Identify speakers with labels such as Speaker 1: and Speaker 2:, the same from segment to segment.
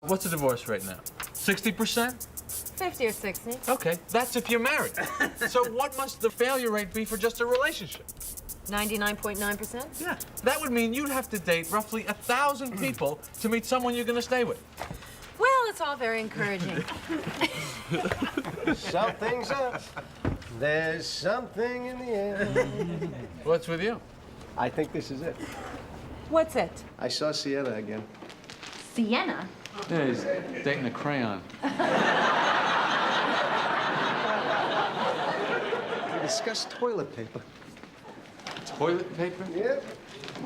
Speaker 1: What's the divorce rate now? 60%?
Speaker 2: 50 or 60.
Speaker 1: Okay, that's if you're married. So what must the failure rate be for just a relationship?
Speaker 2: 99.9%?
Speaker 1: Yeah, that would mean you'd have to date roughly 1,000 people to meet someone you're gonna stay with.
Speaker 2: Well, it's all very encouraging.
Speaker 3: Something's up. There's something in the air.
Speaker 1: What's with you?
Speaker 3: I think this is it.
Speaker 2: What's it?
Speaker 3: I saw Sienna again.
Speaker 4: Sienna?
Speaker 1: Yeah, he's dating a crayon.
Speaker 3: We discussed toilet paper.
Speaker 1: Toilet paper?
Speaker 3: Yeah.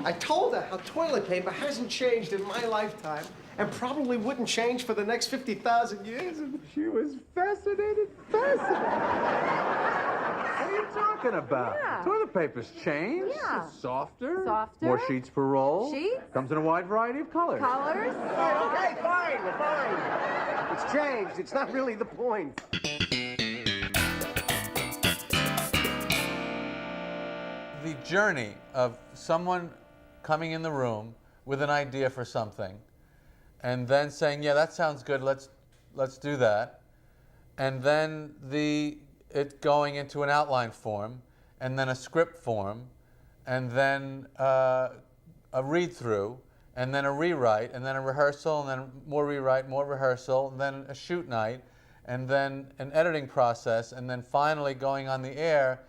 Speaker 3: I told her how toilet paper hasn't changed in my lifetime and probably wouldn't change for the next 50,000 years. And she was fascinated.
Speaker 5: What are you talking about?
Speaker 2: Yeah.
Speaker 5: Toilet paper's changed.
Speaker 2: Yeah.
Speaker 5: It's softer.
Speaker 2: Softer.
Speaker 5: More sheets per roll.
Speaker 2: Sheets.
Speaker 5: Comes in a wide variety of colors.
Speaker 2: Colors?
Speaker 3: Okay, fine. It's changed. It's not really the point.
Speaker 1: The journey of someone coming in the room with an idea for something and then saying, yeah, that sounds good, let's do that. And then it going into an outline form and then a script form and then a read-through and then a rewrite and then a rehearsal and then more rewrite, more rehearsal, and then a shoot night and then an editing process and then finally going on the air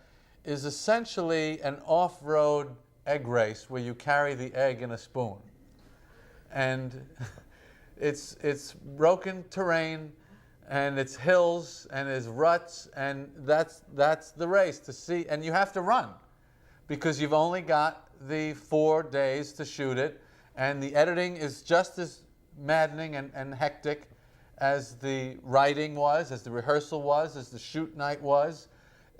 Speaker 1: is essentially an off-road egg race where you carry the egg in a spoon. And it's broken terrain and it's hills and it's ruts, and that's the race to see. And you have to run because you've only got the 4 days to shoot it, and the editing is just as maddening and hectic as the writing was, as the rehearsal was, as the shoot night was.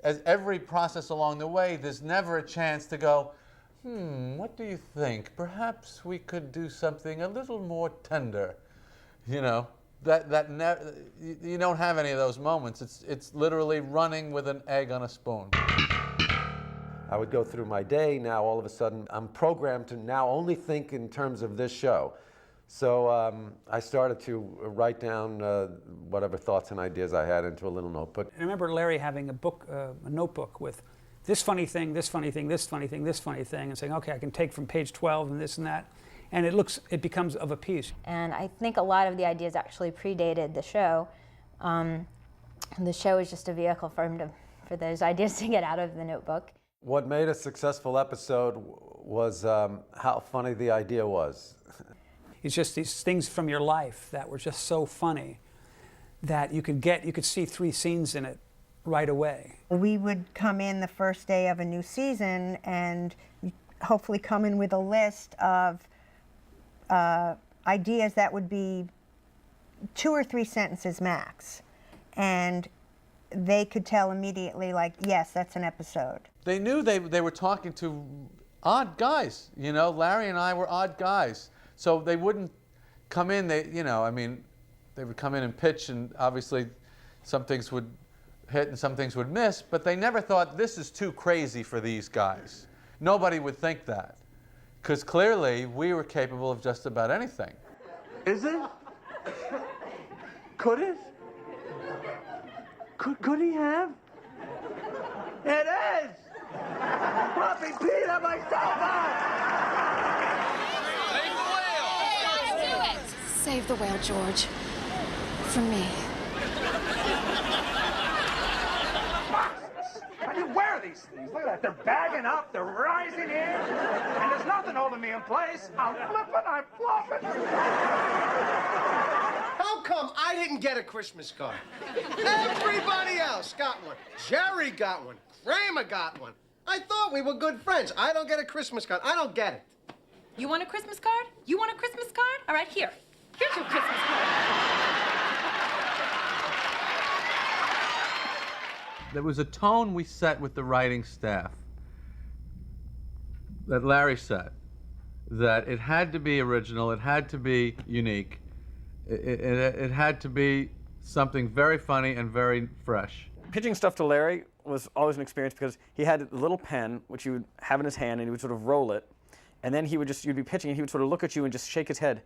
Speaker 1: As every process along the way, there's never a chance to go, what do you think? Perhaps we could do something a little more tender. You know, you don't have any of those moments. It's literally running with an egg on a spoon.
Speaker 6: I would go through my day. Now, all of a sudden, I'm programmed to now only think in terms of this show. So I started to write down whatever thoughts and ideas I had into a little notebook.
Speaker 7: I remember Larry having a notebook with this funny thing, this funny thing, this funny thing, this funny thing, and saying, okay, I can take from page 12 and this and that. And it becomes of a piece.
Speaker 4: And I think a lot of the ideas actually predated the show. The show is just a vehicle for those ideas to get out of the notebook.
Speaker 6: What made a successful episode was how funny the idea was.
Speaker 7: It's just these things from your life that were just so funny that you could see 3 scenes in it right away.
Speaker 8: We would come in the first day of a new season and hopefully come in with a list of ideas that would be 2 or 3 sentences max. And they could tell immediately, like, yes, that's an episode.
Speaker 1: They knew they were talking to odd guys. You know, Larry and I were odd guys. So they wouldn't come in, they would come in and pitch, and obviously some things would hit and some things would miss, but they never thought, this is too crazy for these guys. Nobody would think that, because clearly we were capable of just about anything.
Speaker 5: Is it? Could it? Could he have? It is! Puppy peed on my sofa!
Speaker 9: Save the whale, George. For me.
Speaker 5: How do you wear these things? Look at that. They're bagging up, they're rising in, and there's nothing holding me in place. I'm flipping, I'm flopping.
Speaker 3: How come I didn't get a Christmas card? Everybody else got one. Jerry got one. Kramer got one. I thought we were good friends. I don't get a Christmas card. I don't get it.
Speaker 2: You want a Christmas card? You want a Christmas card? All right, here. Here's your Christmas card.
Speaker 1: There was a tone we set with the writing staff that Larry set, that it had to be original, it had to be unique, it had to be something very funny and very fresh.
Speaker 10: Pitching stuff to Larry was always an experience because he had a little pen which he would have in his hand and he would sort of roll it, and then you'd be pitching and he would sort of look at you and just shake his head.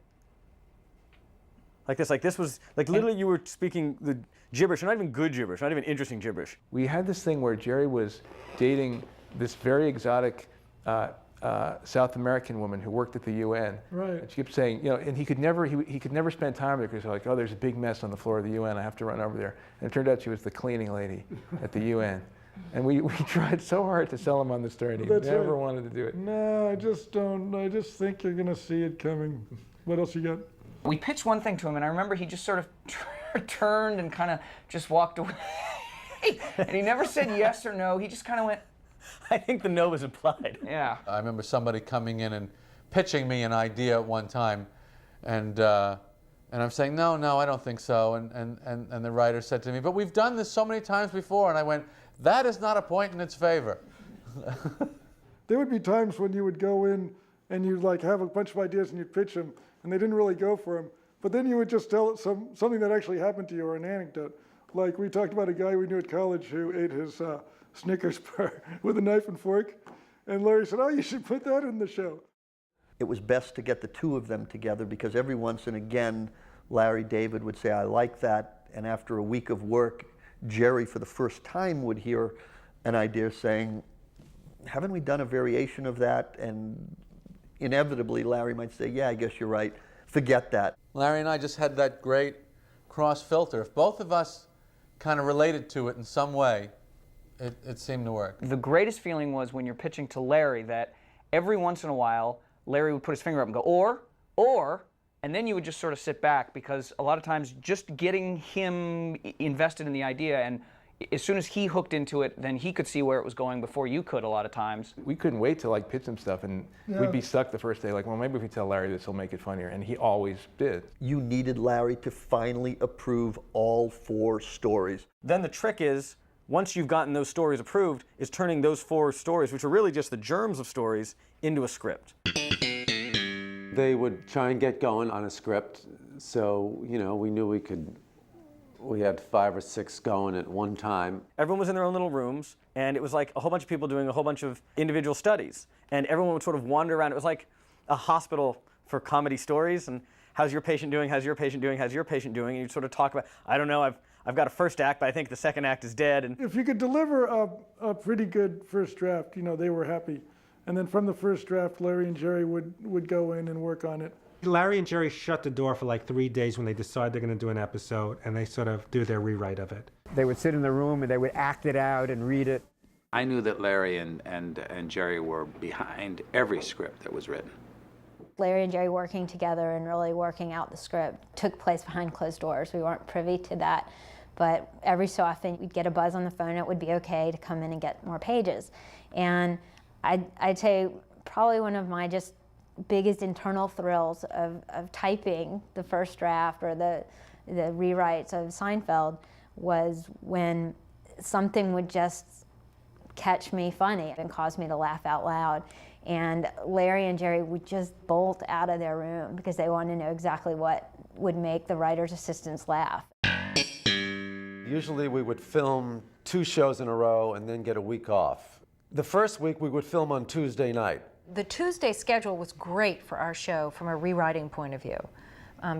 Speaker 10: like this. Like this was, like literally you were speaking the gibberish, not even good gibberish, not even interesting gibberish.
Speaker 11: We had this thing where Jerry was dating this very exotic South American woman who worked at the UN.
Speaker 12: Right.
Speaker 11: And she kept saying, you know, and he could never spend time with her because like, oh, there's a big mess on the floor of the UN. I have to run over there. And it turned out she was the cleaning lady at the UN. And we tried so hard to sell him on the story. He never wanted to do it.
Speaker 12: No, I just don't. I just think you're going to see it coming. What else you got?
Speaker 13: We pitched one thing to him, and I remember he just sort of turned and kind of just walked away. And he never said yes or no. He just kind of went.
Speaker 10: I think the no was implied.
Speaker 13: Yeah.
Speaker 1: I remember somebody coming in and pitching me an idea at one time, and I'm saying, no, I don't think so. And the writer said to me, but we've done this so many times before. And I went, that is not a point in its favor.
Speaker 12: There would be times when you would go in and you'd like have a bunch of ideas and you'd pitch them, and they didn't really go for them. But then you would just tell something that actually happened to you, or an anecdote. Like we talked about a guy we knew at college who ate his Snickers bar with a knife and fork. And Larry said, oh, you should put that in the show.
Speaker 14: It was best to get the two of them together because every once and again, Larry David would say, I like that. And after a week of work, Jerry, for the first time, would hear an idea saying, haven't we done a variation of that? And inevitably, Larry might say, yeah, I guess you're right. Forget that.
Speaker 1: Larry and I just had that great cross filter. If both of us kind of related to it in some way, it seemed to work.
Speaker 13: The greatest feeling was when you're pitching to Larry that every once in a while, Larry would put his finger up and go, or, and then you would just sort of sit back because a lot of times just getting him invested in the idea, and as soon as he hooked into it, then he could see where it was going before you could a lot of times.
Speaker 11: We couldn't wait to like pitch him stuff, and we'd be stuck the first day, like, well, maybe if we tell Larry this will make it funnier, and he always did.
Speaker 14: You needed Larry to finally approve all 4 stories.
Speaker 10: Then the trick is, once you've gotten those stories approved, is turning those 4 stories, which are really just the germs of stories, into a script.
Speaker 6: They would try and get going on a script, so, you know, we knew we had 5 or 6 going at one time.
Speaker 10: Everyone was in their own little rooms, and it was like a whole bunch of people doing a whole bunch of individual studies. And everyone would sort of wander around. It was like a hospital for comedy stories, and how's your patient doing, how's your patient doing, how's your patient doing? And you'd sort of talk about, I don't know, I've got a first act, but I think the second act is dead. And
Speaker 12: if you could deliver a pretty good first draft, you know, they were happy. And then from the first draft, Larry and Jerry would go in and work on it.
Speaker 15: Larry and Jerry shut the door for like 3 days when they decide they're going to do an episode, and they sort of do their rewrite of it.
Speaker 16: They would sit in the room and they would act it out and read it.
Speaker 17: I knew that Larry and Jerry were behind every script that was written.
Speaker 4: Larry and Jerry working together and really working out the script took place behind closed doors. We weren't privy to that, but every so often we'd get a buzz on the phone. It would be okay to come in and get more pages. And I'd say probably one of my just biggest internal thrills of typing the first draft or the rewrites of Seinfeld was when something would just catch me funny and cause me to laugh out loud. And Larry and Jerry would just bolt out of their room because they wanted to know exactly what would make the writer's assistants laugh.
Speaker 6: Usually we would film 2 shows in a row and then get a week off. The first week we would film on Tuesday night.
Speaker 18: The Tuesday schedule was great for our show from a rewriting point of view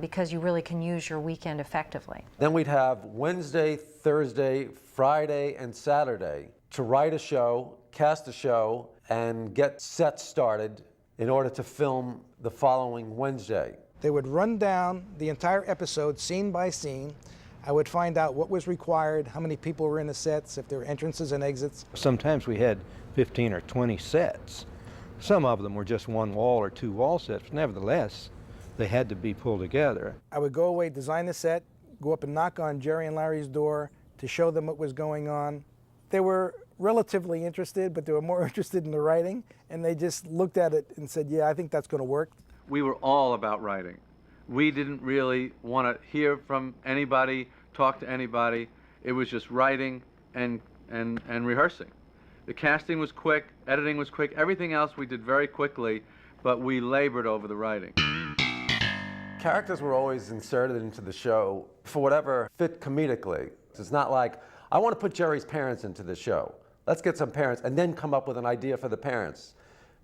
Speaker 18: because you really can use your weekend effectively.
Speaker 6: Then we'd have Wednesday, Thursday, Friday, and Saturday to write a show, cast a show, and get sets started in order to film the following Wednesday.
Speaker 19: They would run down the entire episode scene by scene. I would find out what was required, how many people were in the sets, if there were entrances and exits.
Speaker 20: Sometimes we had 15 or 20 sets. Some of them were just 1 wall or 2 wall sets, but nevertheless, they had to be pulled together.
Speaker 19: I would go away, design the set, go up and knock on Jerry and Larry's door to show them what was going on. They were relatively interested, but they were more interested in the writing, and they just looked at it and said, yeah, I think that's going to work.
Speaker 1: We were all about writing. We didn't really want to hear from anybody, talk to anybody. It was just writing and rehearsing. The casting was quick, editing was quick, everything else we did very quickly, but we labored over the writing.
Speaker 6: Characters were always inserted into the show for whatever fit comedically. It's not like, I want to put Jerry's parents into the show. Let's get some parents, and then come up with an idea for the parents.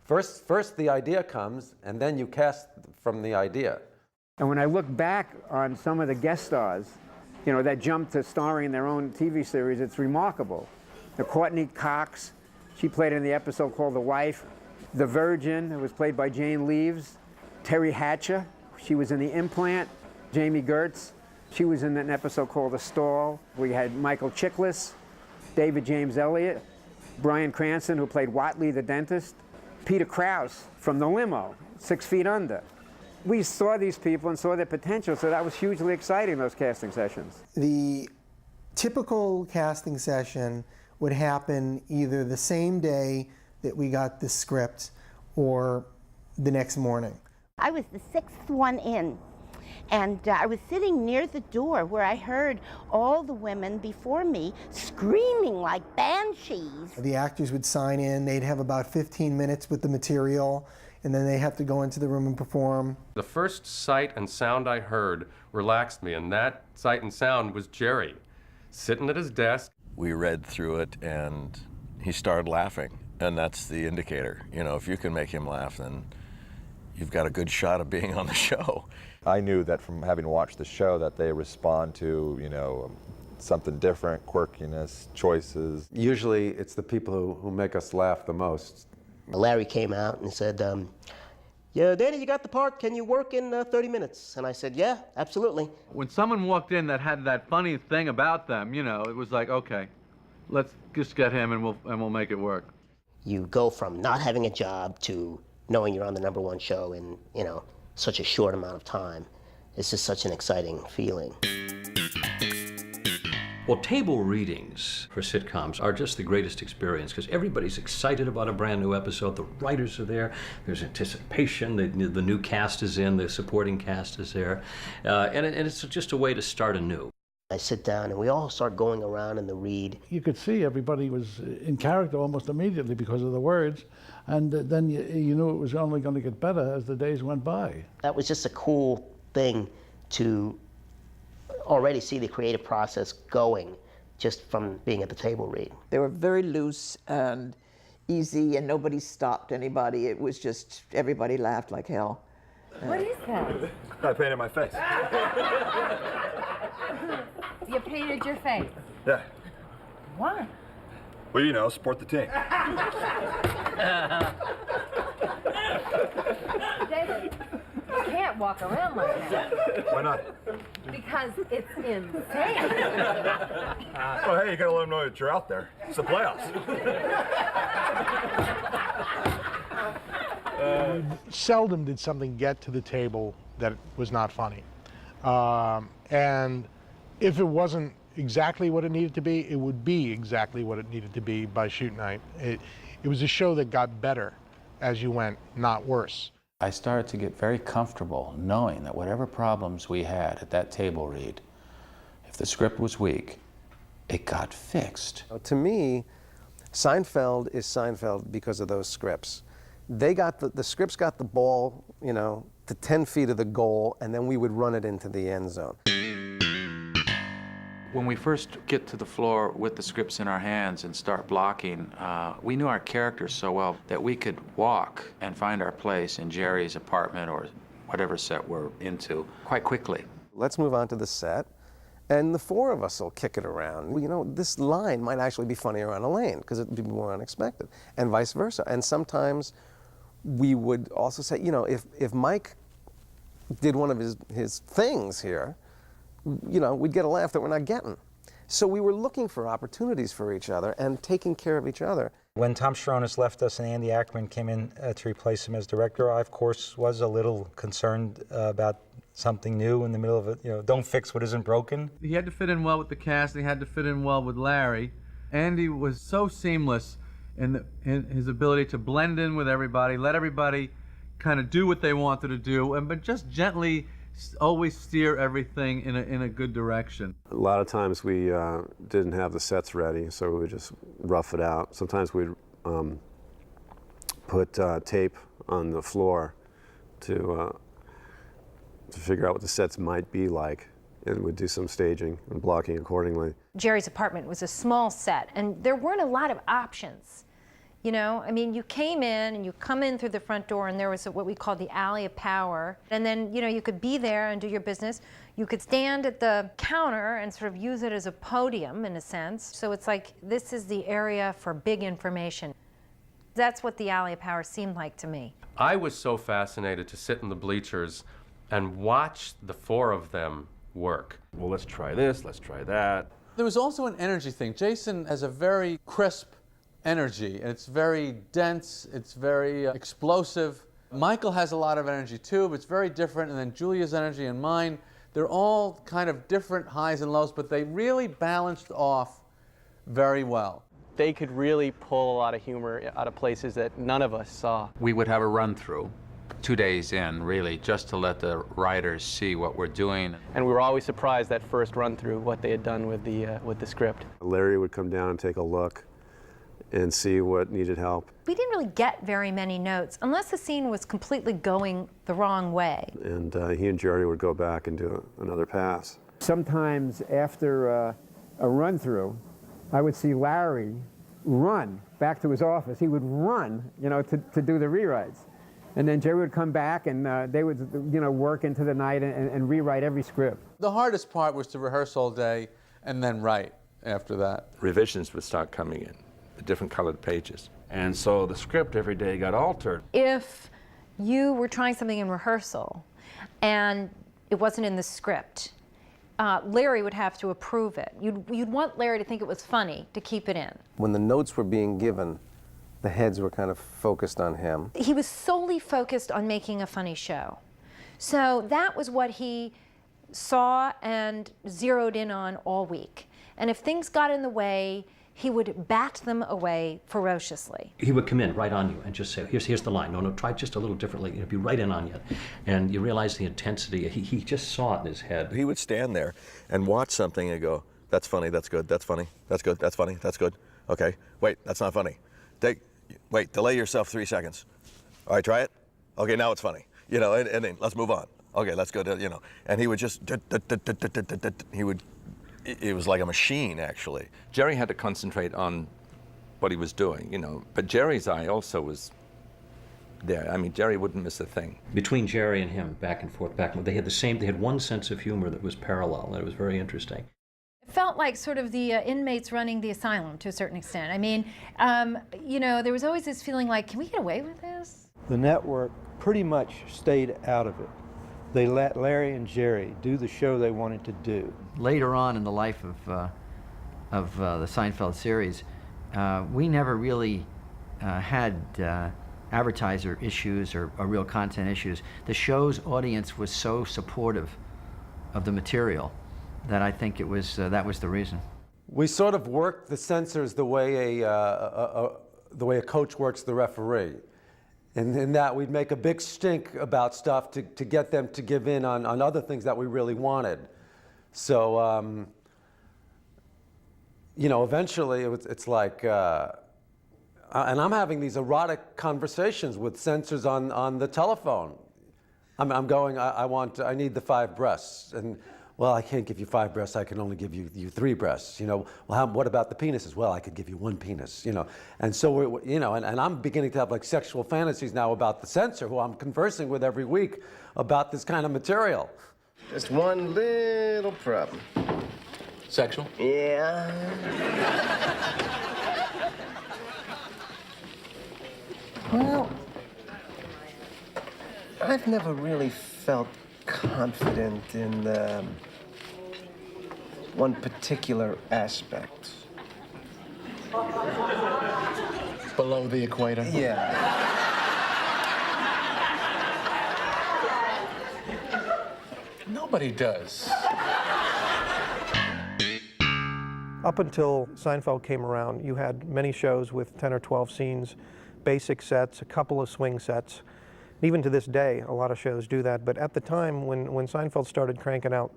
Speaker 6: First the idea comes, and then you cast from the idea.
Speaker 16: And when I look back on some of the guest stars, you know, that jumped to starring in their own TV series, it's remarkable. The Courtney Cox, she played in the episode called The Wife. The Virgin, it was played by Jane Leaves. Terry Hatcher, she was in The Implant. Jamie Gertz, she was in an episode called The Stall. We had Michael Chiklis, David James Elliott, Bryan Cranston, who played Watley the dentist, Peter Krause from The Limo, 6 Feet Under. We saw these people and saw their potential, so that was hugely exciting, those casting sessions.
Speaker 21: The typical casting session would happen either the same day that we got the script or the next morning.
Speaker 22: I was the 6th one in, and I was sitting near the door where I heard all the women before me screaming like banshees.
Speaker 21: The actors would sign in, they'd have about 15 minutes with the material, and then they have to go into the room and perform.
Speaker 23: The first sight and sound I heard relaxed me, and that sight and sound was Jerry, sitting at his desk.
Speaker 24: We read through it, and he started laughing, and that's the indicator. You know, if you can make him laugh, then you've got a good shot of being on the show.
Speaker 25: I knew that from having watched the show that they respond to, you know, something different, quirkiness, choices.
Speaker 6: Usually it's the people who make us laugh the most.
Speaker 26: Larry came out and said, yeah, Danny, you got the part. Can you work in 30 minutes? And I said, yeah, absolutely.
Speaker 1: When someone walked in that had that funny thing about them, you know, it was like, okay, let's just get him and we'll make it work.
Speaker 26: You go from not having a job to knowing you're on the #1 show in, you know, such a short amount of time. It's just such an exciting feeling.
Speaker 27: Well, table readings for sitcoms are just the greatest experience because everybody's excited about a brand new episode. The writers are there. There's anticipation. The new cast is in. The supporting cast is there. And it's just a way to start anew.
Speaker 26: I sit down and we all start going around in the read.
Speaker 12: You could see everybody was in character almost immediately because of the words, and then you knew it was only going to get better as the days went by.
Speaker 26: That was just a cool thing to already see the creative process going just from being at the table read.
Speaker 28: They were very loose and easy, and nobody stopped anybody. It was just, everybody laughed like hell.
Speaker 2: What is that?
Speaker 25: I painted my face.
Speaker 2: You painted your face.
Speaker 25: Yeah.
Speaker 2: Why?
Speaker 25: Well, you know, support the team.
Speaker 2: David, you can't walk around like that.
Speaker 25: Why not?
Speaker 2: Because it's insane.
Speaker 25: Well, hey, you gotta let them know that you're out there. It's the playoffs.
Speaker 29: Seldom did something get to the table that was not funny. And if it wasn't exactly what it needed to be, it would be exactly what it needed to be by shoot night. It was a show that got better as you went, not worse.
Speaker 17: I started to get very comfortable knowing that whatever problems we had at that table read, if the script was weak, it got fixed.
Speaker 3: To me, Seinfeld is Seinfeld because of those scripts. They got the scripts got the ball, you know, to 10 feet of the goal, and then we would run it into the end zone.
Speaker 17: When we first get to the floor with the scripts in our hands and start blocking, we knew our characters so well that we could walk and find our place in Jerry's apartment or whatever set we're into quite quickly.
Speaker 3: Let's move on to the set, and the four of us will kick it around. You know, this line might actually be funnier on Elaine because it would be more unexpected, and vice versa. And sometimes we would also say, you know, if Mike did one of his things here, you know, we'd get a laugh that we're not getting. So we were looking for opportunities for each other and taking care of each other.
Speaker 30: When Tom Sharonis left us and Andy Ackerman came in to replace him as director, I, of course, was a little concerned about something new in the middle of it. You know, don't fix what isn't broken.
Speaker 1: He had to fit in well with the cast, and he had to fit in well with Larry. Andy was so seamless in his ability to blend in with everybody, let everybody kind of do what they wanted to do, but just gently always steer everything in a good direction.
Speaker 6: A lot of times we didn't have the sets ready, so we would just rough it out. Sometimes we'd put tape on the floor to figure out what the sets might be like, and we'd do some staging and blocking accordingly.
Speaker 18: Jerry's apartment was a small set, and there weren't a lot of options. You know, I mean, you came in and you come in through the front door and there was what we called the alley of power. And then, you know, you could be there and do your business. You could stand at the counter and sort of use it as a podium in a sense. So it's like, this is the area for big information. That's what the alley of power seemed like to me.
Speaker 23: I was so fascinated to sit in the bleachers and watch the four of them work.
Speaker 4: Well, let's try this, let's try that.
Speaker 1: There was also an energy thing. Jason has a very crisp energy, and it's very dense, it's very explosive. Michael has a lot of energy too, but it's very different, and then Julia's energy and mine, they're all kind of different highs and lows, but they really balanced off very well.
Speaker 5: They could really pull a lot of humor out of places that none of us saw.
Speaker 17: We would have a run-through 2 days in, really, just to let the writers see what we're doing.
Speaker 5: And we were always surprised that first run-through, what they had done with the script.
Speaker 7: Larry would come down and take a look and see what needed help.
Speaker 18: We didn't really get very many notes unless the scene was completely going the wrong way.
Speaker 7: And he and Jerry would go back and do another pass.
Speaker 16: Sometimes after a run-through, I would see Larry run back to his office. He would run, you know, to do the rewrites. And then Jerry would come back and they would, you know, work into the night and rewrite every script.
Speaker 1: The hardest part was to rehearse all day and then write after that.
Speaker 4: Revisions would start coming in, the different colored pages. And so the script every day got altered.
Speaker 18: If you were trying something in rehearsal and it wasn't in the script, Larry would have to approve it. You'd want Larry to think it was funny to keep it in.
Speaker 3: When the notes were being given, the heads were kind of focused on him.
Speaker 18: He was solely focused on making a funny show. So that was what he saw and zeroed in on all week. And if things got in the way, he would bat them away ferociously.
Speaker 27: He would come in right on you and just say, here's the line. No, try it just a little differently. It'd be right in on you. And you realize the intensity. He just saw it in his head.
Speaker 24: He would stand there and watch something and go, that's funny, that's good, that's funny, that's good, that's funny, that's good. Okay, wait, that's not funny. Wait, delay yourself 3 seconds. All right, try it. Okay, now it's funny. You know, and then let's move on. Okay, let's go to, you know. And he would just, it was like a machine, actually.
Speaker 25: Jerry had to concentrate on what he was doing, you know, but Jerry's eye also was there. I mean, Jerry wouldn't miss a thing.
Speaker 27: Between Jerry and him, back and forth, they had one sense of humor that was parallel, and it was very interesting.
Speaker 18: It felt like sort of the inmates running the asylum to a certain extent. I mean, you know, there was always this feeling like, can we get away with this?
Speaker 20: The network pretty much stayed out of it. They let Larry and Jerry do the show they wanted to do.
Speaker 8: Later on in the life of the Seinfeld series, we never really had advertiser issues or real content issues. The show's audience was so supportive of the material that I think it was that was the reason.
Speaker 6: We sort of worked the censors the way a coach works the referee. And in that we'd make a big stink about stuff to get them to give in on other things that we really wanted. So, you know, eventually it's like, and I'm having these erotic conversations with censors on the telephone. I'm going, I need the 5 breasts. And, well, I can't give you 5 breasts, I can only give you 3 breasts. You know, well, what about the penises? Well, I could give you 1 penis, you know. And so, you know, and I'm beginning to have like sexual fantasies now about the censor who I'm conversing with every week about this kind of material.
Speaker 26: Just one little problem.
Speaker 17: Sexual?
Speaker 26: Yeah. Well, I've never really felt confident in one particular aspect.
Speaker 9: Below the equator?
Speaker 26: Yeah.
Speaker 9: Nobody does.
Speaker 10: Up until Seinfeld came around, you had many shows with 10 or 12 scenes, basic sets, a couple of swing sets. Even to this day, a lot of shows do that. But at the time, when Seinfeld started cranking out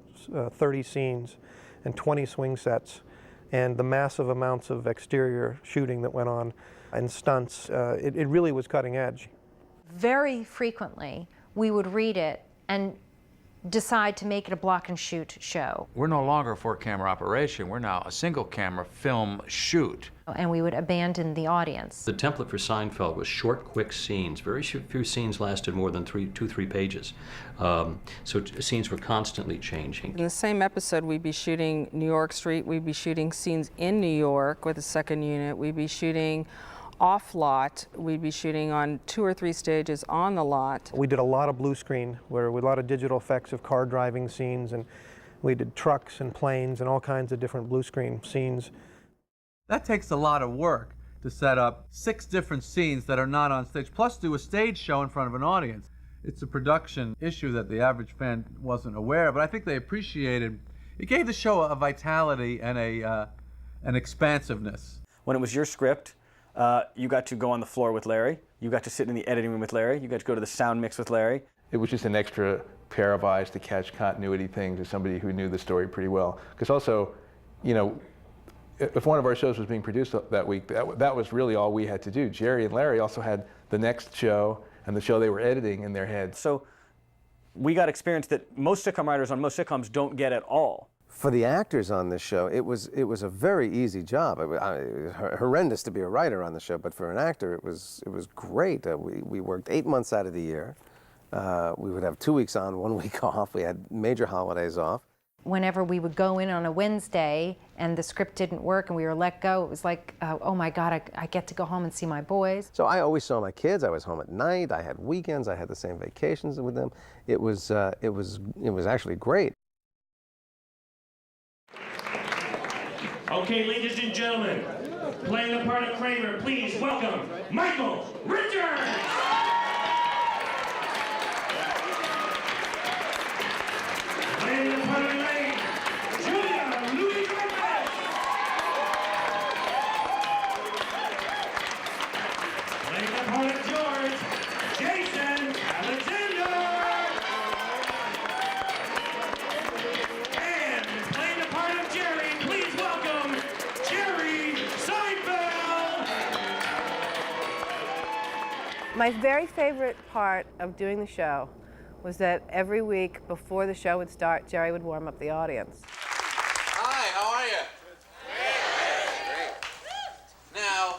Speaker 10: 30 scenes and 20 swing sets, and the massive amounts of exterior shooting that went on and stunts, it really was cutting edge.
Speaker 18: Very frequently, we would read it, and decide to make it a block and shoot show.
Speaker 17: We're no longer a 4-camera operation. We're now a single camera film shoot.
Speaker 18: And we would abandon the audience.
Speaker 27: The template for Seinfeld was short, quick scenes. Very few scenes lasted more than 2-3 pages. So scenes were constantly changing.
Speaker 2: In the same episode, we'd be shooting New York Street. We'd be shooting scenes in New York with a second unit. We'd be shooting off lot. We'd be shooting on 2 or 3 stages on the lot.
Speaker 10: We did a lot of blue screen, where with a lot of digital effects of car driving scenes, and we did trucks and planes and all kinds of different blue screen scenes.
Speaker 1: That takes a lot of work to set up 6 different scenes that are not on stage, plus do a stage show in front of an audience. It's a production issue that the average fan wasn't aware of, but I think they appreciated. It gave the show a vitality and an expansiveness.
Speaker 11: When it was your script, you got to go on the floor with Larry, you got to sit in the editing room with Larry, you got to go to the sound mix with Larry.
Speaker 12: It was just an extra pair of eyes to catch continuity things as somebody who knew the story pretty well. Because also, you know, if one of our shows was being produced that week, that was really all we had to do. Jerry and Larry also had the next show and the show they were editing in their heads.
Speaker 11: So we got experience that most sitcom writers on most sitcoms don't get at all.
Speaker 3: For the actors on this show, it was a very easy job. It was horrendous to be a writer on the show, but for an actor, it was great. We worked 8 months out of the year. We would have 2 weeks on, 1 week off. We had major holidays off.
Speaker 18: Whenever we would go in on a Wednesday and the script didn't work and we were let go, it was like, oh my God, I get to go home and see my boys.
Speaker 3: So I always saw my kids. I was home at night. I had weekends. I had the same vacations with them. It was actually great.
Speaker 13: Okay, ladies and gentlemen, playing the part of Kramer, please welcome Michael Richards! Playing the part of Elaine, Julia Louis Griffith! Playing the part of George, Jason Alexander! And playing the part of Jerry, please welcome Jerry Seinfeld!
Speaker 14: My very favorite part of doing the show was that every week before the show would start, Jerry would warm up the audience.
Speaker 1: Hi, how are you? Great. Now,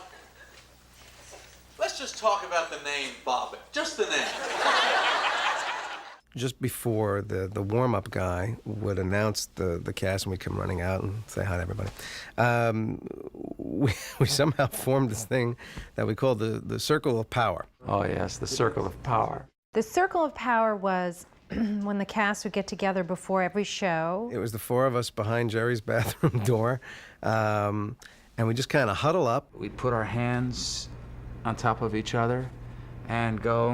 Speaker 1: let's just talk about the name Bobbin. Just the name.
Speaker 3: Just before the warm-up guy would announce the cast, and we'd come running out and say hi to everybody, we somehow formed this thing that we called the Circle of Power.
Speaker 17: Oh yes, the Circle of Power.
Speaker 18: The Circle of Power was when the cast would get together before every show.
Speaker 3: It was the 4 of us behind Jerry's bathroom door, and we just kind of huddle up.
Speaker 17: We'd put our hands on top of each other and go,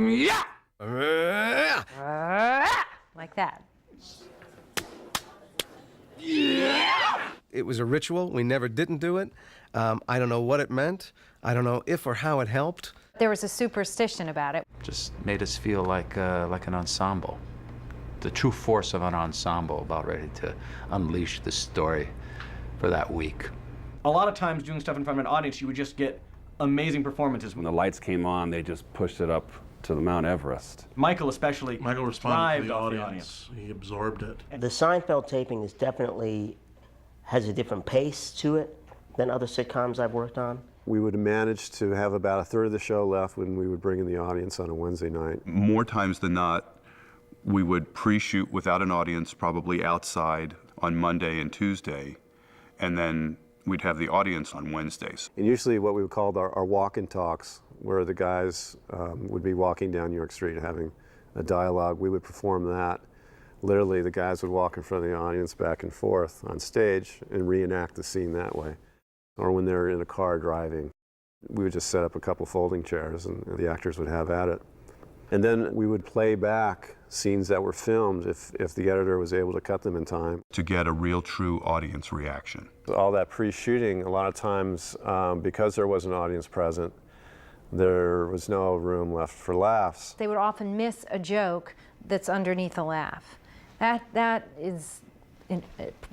Speaker 17: yeah!
Speaker 18: Like that.
Speaker 3: Yeah! It was a ritual. We never didn't do it. I don't know what it meant. I don't know if or how it helped.
Speaker 18: There was a superstition about it.
Speaker 17: Just made us feel like an ensemble. The true force of an ensemble, about ready to unleash the story for that week.
Speaker 11: A lot of times doing stuff in front of an audience, you would just get amazing performances.
Speaker 7: When the lights came on, they just pushed it up to the Mount Everest.
Speaker 11: Michael especially
Speaker 15: Michael responded to the
Speaker 11: thrived off
Speaker 15: audience. He absorbed it.
Speaker 26: The Seinfeld taping is definitely has a different pace to it than other sitcoms I've worked on.
Speaker 7: We would manage to have about a third of the show left when we would bring in the audience on a Wednesday night.
Speaker 19: More times than not, we would pre-shoot without an audience, probably outside on Monday and Tuesday, and then we'd have the audience on Wednesdays.
Speaker 7: And usually what we would call our walk-in talks, where the guys would be walking down New York Street having a dialogue. We would perform that. Literally, the guys would walk in front of the audience back and forth on stage and reenact the scene that way. Or when they're in a car driving, we would just set up a couple folding chairs and the actors would have at it. And then we would play back scenes that were filmed if the editor was able to cut them in time.
Speaker 19: To get a real, true audience reaction.
Speaker 7: All that pre-shooting, a lot of times, because there was an audience present, there was no room left for laughs.
Speaker 18: They would often miss a joke that's underneath a laugh. That is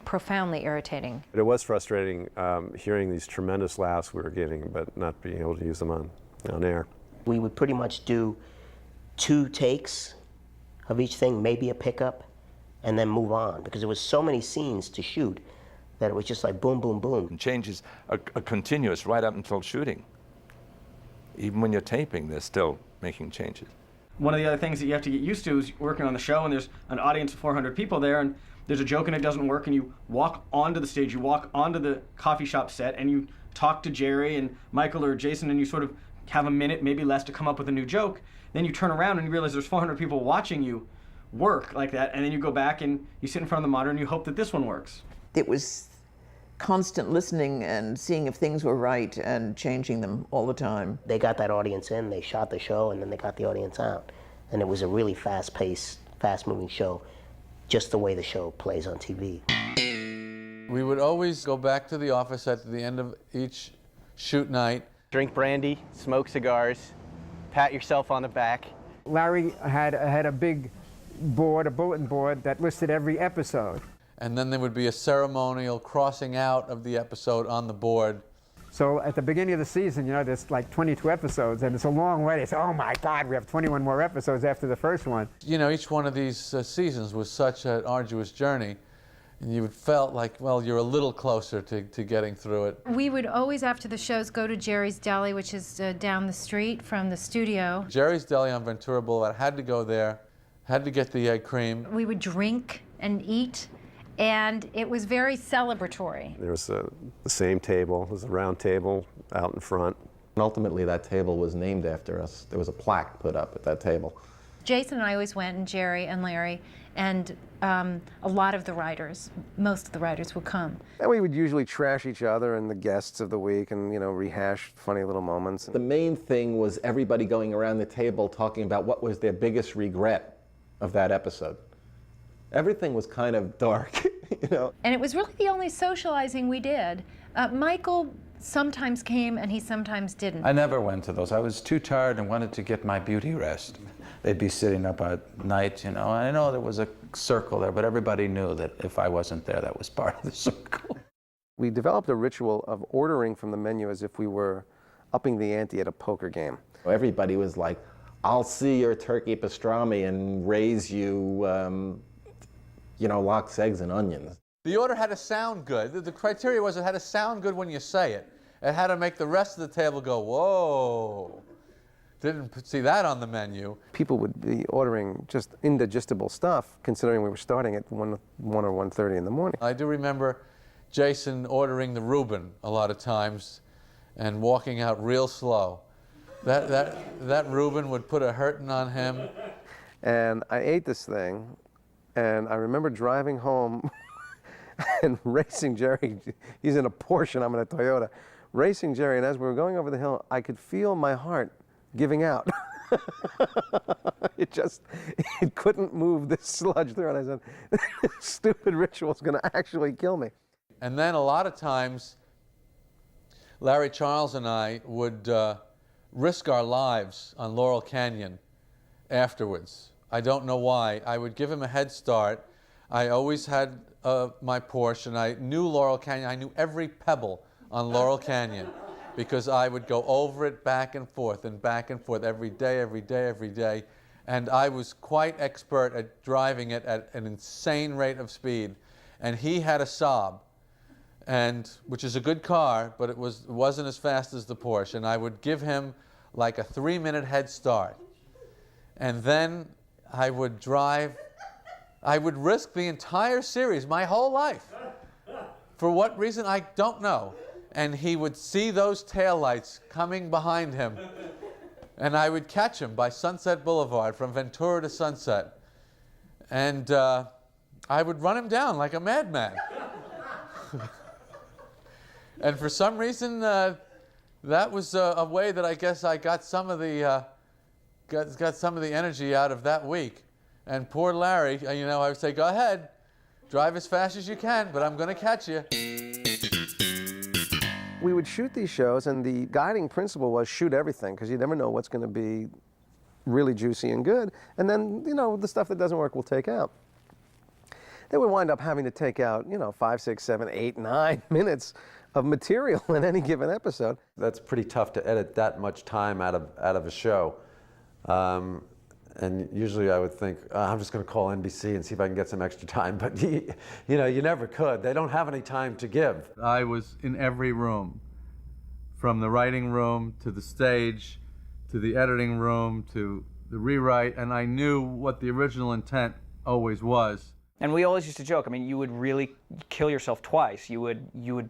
Speaker 18: profoundly irritating.
Speaker 7: It was frustrating hearing these tremendous laughs we were getting, but not being able to use them on air.
Speaker 26: We would pretty much do 2 takes of each thing, maybe a pickup, and then move on, because there was so many scenes to shoot that it was just like boom, boom, boom.
Speaker 4: And changes are continuous right up until shooting. Even when you're taping, they're still making changes.
Speaker 11: One of the other things that you have to get used to is working on the show, and there's an audience of 400 people there, and there's a joke and it doesn't work, and you walk onto the stage, you walk onto the coffee shop set, and you talk to Jerry and Michael or Jason, and you sort of have a minute, maybe less, to come up with a new joke. Then you turn around and you realize there's 400 people watching you work like that, and then you go back and you sit in front of the monitor and you hope that this one works.
Speaker 5: It was constant listening and seeing if things were right and changing them all the time.
Speaker 26: They got that audience in, they shot the show, and then they got the audience out. And it was a really fast-paced, fast-moving show, just the way the show plays on TV.
Speaker 1: We would always go back to the office at the end of each shoot night.
Speaker 16: Drink brandy, smoke cigars, pat yourself on the back.
Speaker 21: Larry had a big board, a bulletin board, that listed every episode.
Speaker 1: And then there would be a ceremonial crossing out of the episode on the board.
Speaker 21: So at the beginning of the season, you know, there's like 22 episodes, and it's a long way. It's, oh my God, we have 21 more episodes after the first one.
Speaker 1: You know, each one of these seasons was such an arduous journey, and you felt like, well, you're a little closer to getting through it.
Speaker 18: We would always, after the shows, go to Jerry's Deli, which is down the street from the studio.
Speaker 1: Jerry's Deli on Ventura Boulevard, had to go there, had to get the egg cream.
Speaker 18: We would drink and eat, and it was very celebratory.
Speaker 7: There was the same table, it was a round table out in front.
Speaker 22: And ultimately that table was named after us. There was a plaque put up at that table.
Speaker 18: Jason and I always went, and Jerry and Larry, and a lot of the writers, most of the writers would come.
Speaker 3: And we would usually trash each other and the guests of the week and, you know, rehash funny little moments.
Speaker 22: The main thing was everybody going around the table talking about what was their biggest regret of that episode. Everything was kind of dark, you know.
Speaker 18: And it was really the only socializing we did. Michael sometimes came and he sometimes didn't.
Speaker 23: I never went to those. I was too tired and wanted to get my beauty rest. They'd be sitting up at night, you know. I know there was a circle there, but everybody knew that if I wasn't there, that was part of the circle.
Speaker 3: We developed a ritual of ordering from the menu as if we were upping the ante at a poker game.
Speaker 22: Everybody was like, I'll see your turkey pastrami and raise you, you know, lox, eggs, and onions.
Speaker 1: The order had to sound good. The criteria was it had to sound good when you say it. It had to make the rest of the table go, whoa. Didn't see that on the menu.
Speaker 3: People would be ordering just indigestible stuff, considering we were starting at 1 or 1:30 in the morning.
Speaker 1: I do remember Jason ordering the Reuben a lot of times and walking out real slow. That Reuben would put a hurting on him.
Speaker 3: And I ate this thing, and I remember driving home and racing Jerry. He's in a Porsche and I'm in a Toyota. Racing Jerry, and as we were going over the hill, I could feel my heart giving out. It couldn't move this sludge through, and I said, this stupid ritual is going to actually kill me.
Speaker 1: And then a lot of times, Larry Charles and I would risk our lives on Laurel Canyon afterwards. I don't know why. I would give him a head start. I always had my Porsche, and I knew Laurel Canyon. I knew every pebble on Laurel Canyon because I would go over it back and forth every day, every day, every day. And I was quite expert at driving it at an insane rate of speed. And he had a Saab, which is a good car, but it wasn't as fast as the Porsche. And I would give him like a 3-minute head start. And then I would drive. I would risk the entire series, my whole life. For what reason, I don't know. And he would see those taillights coming behind him. And I would catch him by Sunset Boulevard from Ventura to Sunset. And I would run him down like a madman. And for some reason, that was a way that I guess I got some of the got some of the energy out of that week. And poor Larry, you know, I would say, go ahead, drive as fast as you can, but I'm going to catch you.
Speaker 3: We would shoot these shows, and the guiding principle was shoot everything, because you never know what's going to be really juicy and good. And then, you know, the stuff that doesn't work, we'll take out. Then we wind up having to take out, you know, 5, 6, 7, 8, 9 minutes of material in any given episode.
Speaker 6: That's pretty tough to edit that much time out of a show. And usually I would think, I'm just going to call NBC and see if I can get some extra time. But you never could. They don't have any time to give.
Speaker 1: I was in every room, from the writing room to the stage, to the editing room, to the rewrite, and I knew what the original intent always was.
Speaker 2: And we always used to joke, I mean, you would really kill yourself twice. You would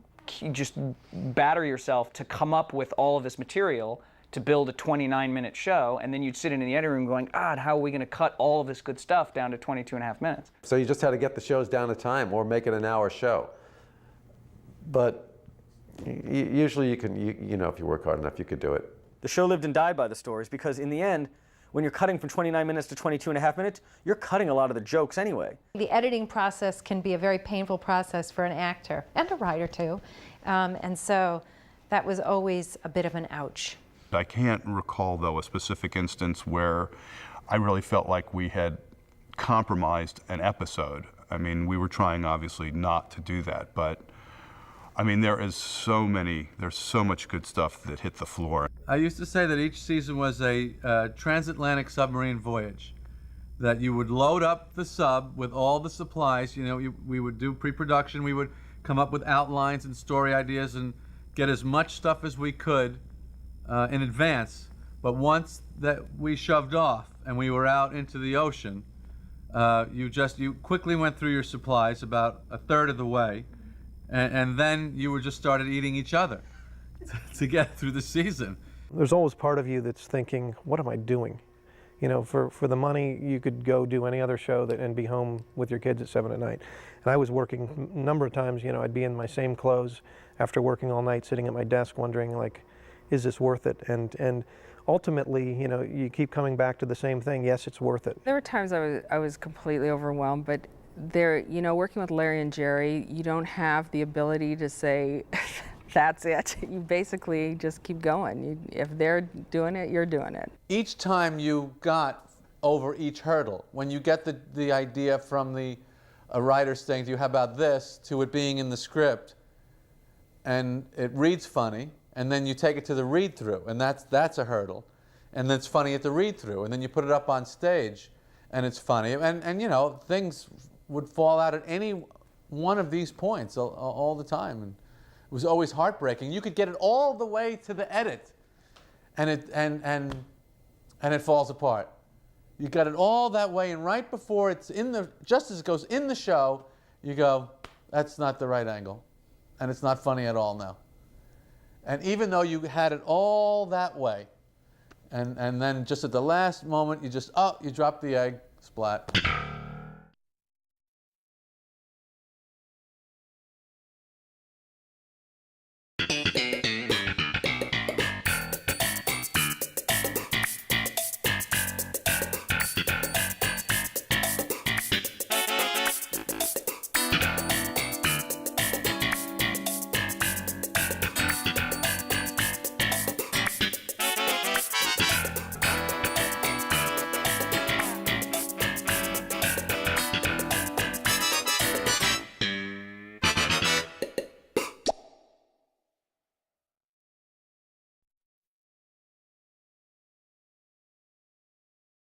Speaker 2: just batter yourself to come up with all of this material to build a 29-minute show, and then you'd sit in the editing room going, God, how are we going to cut all of this good stuff down to 22.5 minutes?
Speaker 6: So you just had to get the shows down to time or make it an hour show. But usually you can, if you work hard enough, you could do it.
Speaker 11: The show lived and died by the stories because in the end, when you're cutting from 29 minutes to 22.5 minutes, you're cutting a lot of the jokes anyway.
Speaker 18: The editing process can be a very painful process for an actor and a writer too. And so that was always a bit of an ouch.
Speaker 19: I can't recall, though, a specific instance where I really felt like we had compromised an episode. I mean, we were trying, obviously, not to do that, but I mean, there's so much good stuff that hit the floor.
Speaker 1: I used to say that each season was a transatlantic submarine voyage, that you would load up the sub with all the supplies. We would do pre-production, we would come up with outlines and story ideas and get as much stuff as we could in advance. But once that we shoved off and we were out into the ocean, you quickly went through your supplies about a third of the way, and then you were just started eating each other to get through the season.
Speaker 10: There's always part of you that's thinking, what am I doing? For the money, you could go do any other show and be home with your kids at 7 at night. And I was working a number of times, I'd be in my same clothes after working all night, sitting at my desk wondering, like, is this worth it? And ultimately, you keep coming back to the same thing. Yes, it's worth it.
Speaker 8: There were times I was completely overwhelmed, but working with Larry and Jerry, you don't have the ability to say, that's it. You basically just keep going. If they're doing it, you're doing it.
Speaker 1: Each time you got over each hurdle, when you get the idea from a writer saying to you, how about this, to it being in the script, and it reads funny, and then you take it to the read-through, and that's a hurdle, and then it's funny at the read-through, and then you put it up on stage, and it's funny, and things would fall out at any one of these points all the time, and it was always heartbreaking. You could get it all the way to the edit, and it falls apart. You got it all that way, and right before it's just as it goes in the show, you go, that's not the right angle, and it's not funny at all now. And even though you had it all that way, and then just at the last moment, you drop the egg, splat.